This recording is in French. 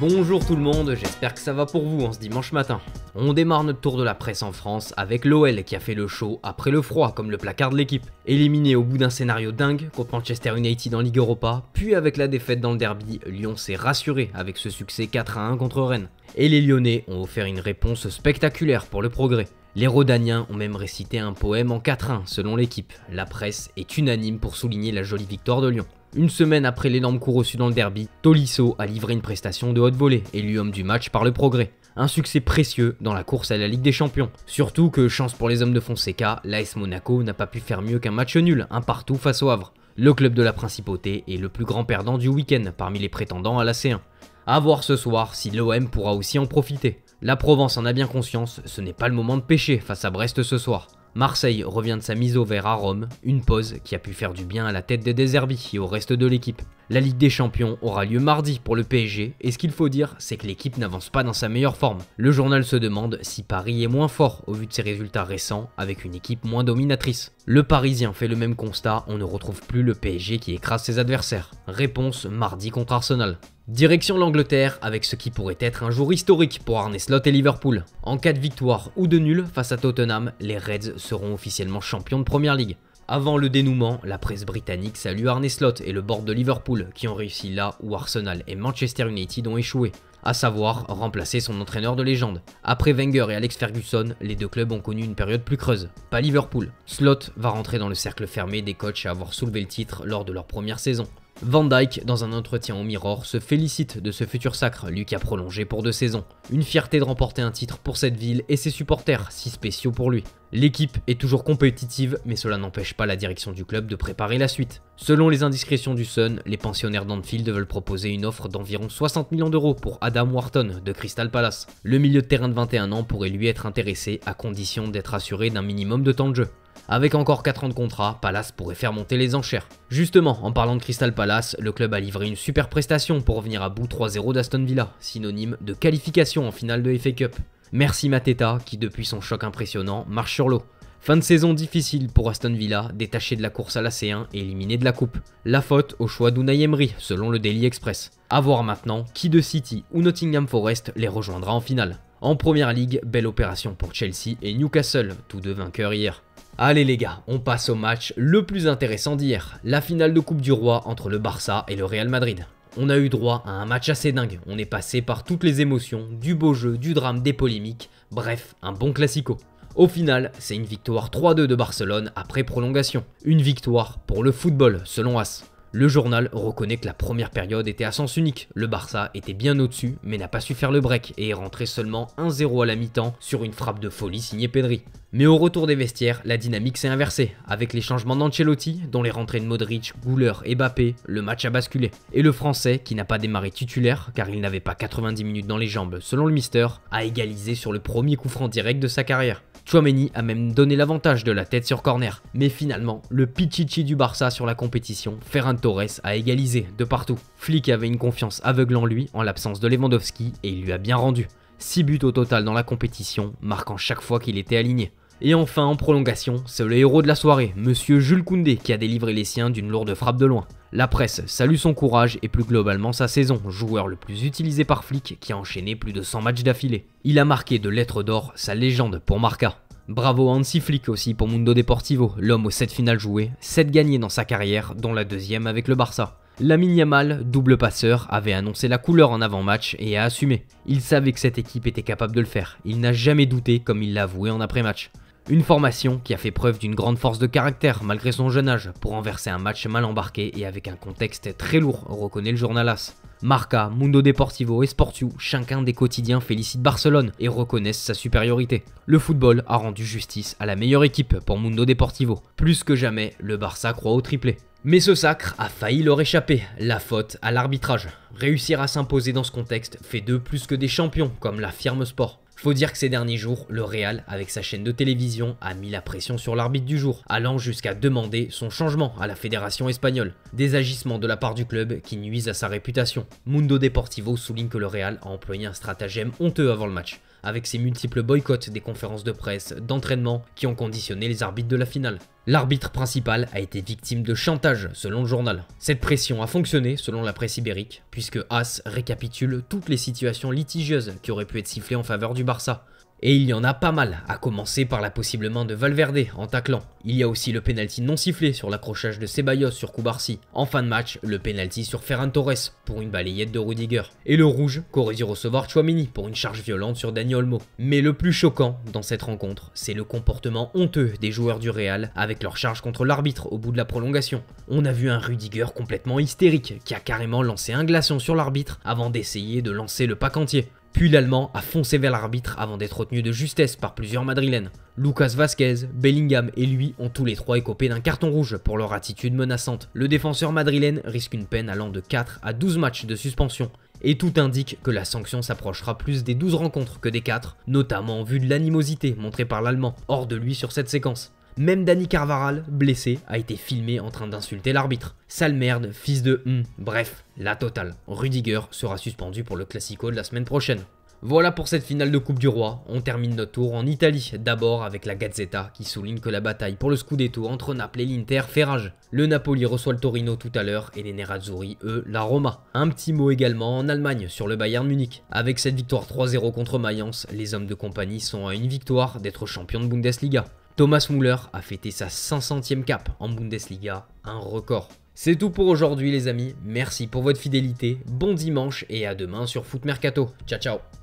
Bonjour tout le monde, j'espère que ça va pour vous en ce dimanche matin. On démarre notre tour de la presse en France avec l'OL qui a fait le show après le froid comme le placard de l'équipe. Éliminé au bout d'un scénario dingue contre Manchester United en Ligue Europa, puis avec la défaite dans le derby, Lyon s'est rassuré avec ce succès 4-1 contre Rennes. Et les Lyonnais ont offert une réponse spectaculaire pour le progrès. Les Rhodaniens ont même récité un poème en 4-1 selon l'équipe. La presse est unanime pour souligner la jolie victoire de Lyon. Une semaine après l'énorme coup reçu dans le derby, Tolisso a livré une prestation de haute volée, élu homme du match par le progrès. Un succès précieux dans la course à la Ligue des Champions. Surtout que, chance pour les hommes de Fonseca, l'AS Monaco n'a pas pu faire mieux qu'un match nul, un partout face au Havre. Le club de la Principauté est le plus grand perdant du week-end parmi les prétendants à la C1. À voir ce soir si l'OM pourra aussi en profiter. La Provence en a bien conscience, ce n'est pas le moment de pêcher face à Brest ce soir. Marseille revient de sa mise au vert à Rome, une pause qui a pu faire du bien à la tête des De Zerbi et au reste de l'équipe. La Ligue des Champions aura lieu mardi pour le PSG et ce qu'il faut dire, c'est que l'équipe n'avance pas dans sa meilleure forme. Le journal se demande si Paris est moins fort au vu de ses résultats récents avec une équipe moins dominatrice. Le Parisien fait le même constat, on ne retrouve plus le PSG qui écrase ses adversaires. Réponse mardi contre Arsenal. Direction l'Angleterre avec ce qui pourrait être un jour historique pour Arne Slot et Liverpool. En cas de victoire ou de nul face à Tottenham, les Reds seront officiellement champions de Premier League. Avant le dénouement, la presse britannique salue Arne Slot et le board de Liverpool qui ont réussi là où Arsenal et Manchester United ont échoué, à savoir remplacer son entraîneur de légende. Après Wenger et Alex Ferguson, les deux clubs ont connu une période plus creuse, pas Liverpool. Slot va rentrer dans le cercle fermé des coachs à avoir soulevé le titre lors de leur première saison. Van Dijk, dans un entretien au Mirror, se félicite de ce futur sacre, lui qui a prolongé pour 2 saisons. Une fierté de remporter un titre pour cette ville et ses supporters, si spéciaux pour lui. L'équipe est toujours compétitive, mais cela n'empêche pas la direction du club de préparer la suite. Selon les indiscrétions du Sun, les pensionnaires d'Anfield veulent proposer une offre d'environ 60 millions d'euros pour Adam Wharton de Crystal Palace. Le milieu de terrain de 21 ans pourrait lui être intéressé à condition d'être assuré d'un minimum de temps de jeu. Avec encore 4 ans de contrat, Palace pourrait faire monter les enchères. Justement, en parlant de Crystal Palace, le club a livré une super prestation pour revenir à bout 3-0 d'Aston Villa, synonyme de qualification en finale de FA Cup. Merci Mateta qui depuis son choc impressionnant marche sur l'eau. Fin de saison difficile pour Aston Villa, détaché de la course à la C1 et éliminé de la coupe. La faute au choix d'Unai Emery, selon le Daily Express. A voir maintenant qui de City ou Nottingham Forest les rejoindra en finale. En première ligue, belle opération pour Chelsea et Newcastle, tous deux vainqueurs hier. Allez les gars, on passe au match le plus intéressant d'hier, la finale de Coupe du Roi entre le Barça et le Real Madrid. On a eu droit à un match assez dingue, on est passé par toutes les émotions, du beau jeu, du drame, des polémiques, bref, un bon classico. Au final, c'est une victoire 3-2 de Barcelone après prolongation. Une victoire pour le football, selon As. Le journal reconnaît que la première période était à sens unique. Le Barça était bien au-dessus, mais n'a pas su faire le break et est rentré seulement 1-0 à la mi-temps sur une frappe de folie signée Pedri. Mais au retour des vestiaires, la dynamique s'est inversée. Avec les changements d'Ancelotti, dont les rentrées de Modric, Güler et Mbappé, le match a basculé. Et le Français, qui n'a pas démarré titulaire car il n'avait pas 90 minutes dans les jambes selon le Mister, a égalisé sur le premier coup franc direct de sa carrière. Tchouaméni a même donné l'avantage de la tête sur corner. Mais finalement, le Pichichi du Barça sur la compétition, Ferran Torres a égalisé de partout. Flick avait une confiance aveugle en lui en l'absence de Lewandowski et il lui a bien rendu. 6 buts au total dans la compétition, marquant chaque fois qu'il était aligné. Et enfin en prolongation, c'est le héros de la soirée, monsieur Jules Koundé qui a délivré les siens d'une lourde frappe de loin. La presse salue son courage et plus globalement sa saison, joueur le plus utilisé par Flick qui a enchaîné plus de 100 matchs d'affilée. Il a marqué de lettres d'or sa légende pour Marca. Bravo à Hansi Flick aussi pour Mundo Deportivo, l'homme aux 7 finales jouées, 7 gagnées dans sa carrière, dont la deuxième avec le Barça. Lamine Yamal, double passeur, avait annoncé la couleur en avant-match et a assumé. Il savait que cette équipe était capable de le faire, il n'a jamais douté comme il l'a avoué en après-match. Une formation qui a fait preuve d'une grande force de caractère malgré son jeune âge pour renverser un match mal embarqué et avec un contexte très lourd, reconnaît le journal As. Marca, Mundo Deportivo et Sportiu, chacun des quotidiens félicite Barcelone et reconnaissent sa supériorité. Le football a rendu justice à la meilleure équipe pour Mundo Deportivo. Plus que jamais, le Barça croit au triplé. Mais ce sacre a failli leur échapper, la faute à l'arbitrage. Réussir à s'imposer dans ce contexte fait d'eux plus que des champions, comme l'affirme Sport. Faut dire que ces derniers jours, le Real, avec sa chaîne de télévision, a mis la pression sur l'arbitre du jour, allant jusqu'à demander son changement à la fédération espagnole. Des agissements de la part du club qui nuisent à sa réputation. Mundo Deportivo souligne que le Real a employé un stratagème honteux avant le match, avec ses multiples boycotts des conférences de presse, d'entraînement qui ont conditionné les arbitres de la finale. L'arbitre principal a été victime de chantage, selon le journal. Cette pression a fonctionné, selon la presse ibérique, puisque AS récapitule toutes les situations litigieuses qui auraient pu être sifflées en faveur du Barça. Et il y en a pas mal, à commencer par la possible main de Valverde en taclant. Il y a aussi le penalty non sifflé sur l'accrochage de Ceballos sur Cubarsí. En fin de match, le penalty sur Ferran Torres pour une balayette de Rudiger. Et le rouge qu'aurait dû recevoir Tchouaméni pour une charge violente sur Dani Olmo. Mais le plus choquant dans cette rencontre, c'est le comportement honteux des joueurs du Real avec leur charge contre l'arbitre au bout de la prolongation. On a vu un Rudiger complètement hystérique qui a carrément lancé un glaçon sur l'arbitre avant d'essayer de lancer le pack entier. Puis l'Allemand a foncé vers l'arbitre avant d'être retenu de justesse par plusieurs Madrilènes. Lucas Vazquez, Bellingham et lui ont tous les trois écopé d'un carton rouge pour leur attitude menaçante. Le défenseur madrilène risque une peine allant de 4 à 12 matchs de suspension. Et tout indique que la sanction s'approchera plus des 12 rencontres que des 4, notamment en vue de l'animosité montrée par l'Allemand, hors de lui sur cette séquence. Même Dani Carvajal, blessé, a été filmé en train d'insulter l'arbitre. Sale merde, fils de bref, la totale. Rudiger sera suspendu pour le Classico de la semaine prochaine. Voilà pour cette finale de Coupe du Roi, on termine notre tour en Italie, d'abord avec la Gazzetta qui souligne que la bataille pour le Scudetto entre Naples et l'Inter fait rage. Le Napoli reçoit le Torino tout à l'heure et les Nerazzurri, eux, la Roma. Un petit mot également en Allemagne sur le Bayern Munich. Avec cette victoire 3-0 contre Mayence, les hommes de compagnie sont à une victoire d'être champions de Bundesliga. Thomas Müller a fêté sa 500e cape en Bundesliga, un record. C'est tout pour aujourd'hui les amis, merci pour votre fidélité, bon dimanche et à demain sur Foot Mercato. Ciao ciao.